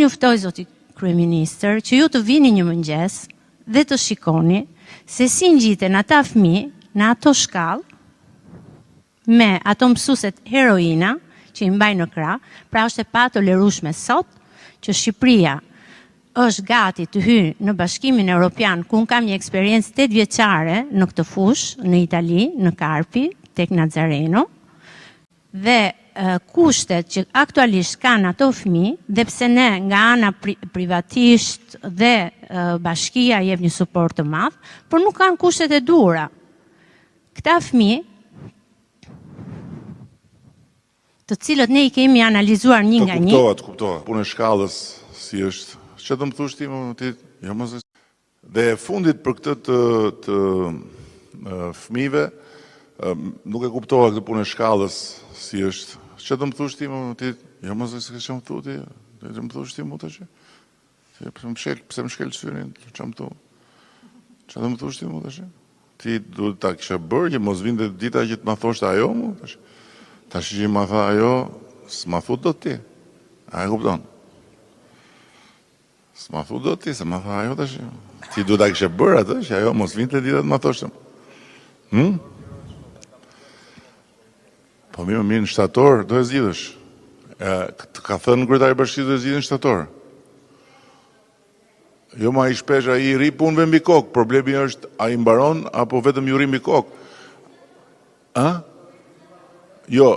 unë juftoj, zoti kryeministër, që ju të vini një mëngjes dhe të shikoni se si ngjiten ata fëmijë në ato shkallë me ato mësueset heroina që i mbajnë në krah. Pra është e patolerueshme sot që Shqipëria është gati të hyjë në Bashkimin Evropian, ku unë kam një eksperiencë 8 vjeçare në këtë fushë, në Itali, në Karpi, tek Nazareno, dhe kushtet që aktualisht kanë ato fëmijë, dhe pse ne nga ana privatisht dhe bashkia jep një suport të madh, por nuk kanë kushtet e duhura. Këta fëmijë, të cilët ne i kemi analizuar një nga një. Të kuptohet. Punë e shkallës si është. Që të më thush ti, jo mos është. Dhe fundit për këtë të fëmijëve, nuk e kuptoha këtë punë e shkallës si është. Që të më thush ti, jo mos është që më thu ti, që më thush ti mu të që. Pse më shkel syrin, që më thu. Që të më thush ti mu të që. Ti duhet ta kisha bërë, që mos vinde dita që të më thoshtë ajo mu të që. Ta që më tha ajo, s'ma thu do ti. A e kupton? S'ma thu do ti, se ma tha ajo të që. Ti duhet ta kisha bërë atë, që ajo mos vinde dita të më thoshtëm. Po mirë në shtator, do e zgjidhësh. Ka thënë kryetari i bashkisë do e zgjidhin shtator. Jo ma i shpesh a i ri punëve mbi kokë, problemi është a i mbaron apo vetëm ju ri mbi kokë. Jo,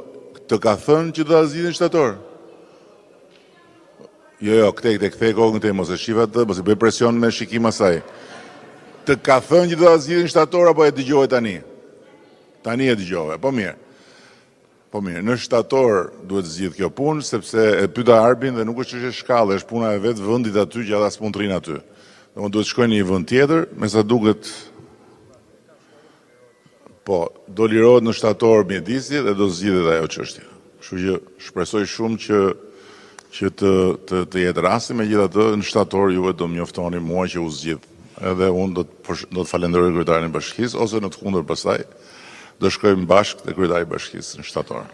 të ka thënë që do ta zgjidhin shtator. Jo, kthej kokën te mos e shiva të, mos i bëj presion me shikim asaj. Të ka thënë që do ta zgjidhin shtator apo e dëgjove tani? Tani e dëgjove, po mirë. Po mirë, në shtator duhet zgjidh kjo punë, sepse e pyeta Arbin dhe nuk është çështje shkallë, është puna e vetë vendit aty që ata s'mund të rinë aty. Domethënë duhet shkojnë në një vend tjetër, me sa duket. Po, do lirohet në shtator mjedisi dhe do zgjidhet ajo çështje. Kështu që shpresoj shumë që të jetë rasti, megjithatë në shtator juve do mjoftoni mua që u zgjidh. Edhe unë do të falenderoj kryetarin e bashkisë ose në të kundër pastaj do shkojmë bashkë te kryetari i bashkisë në shtator.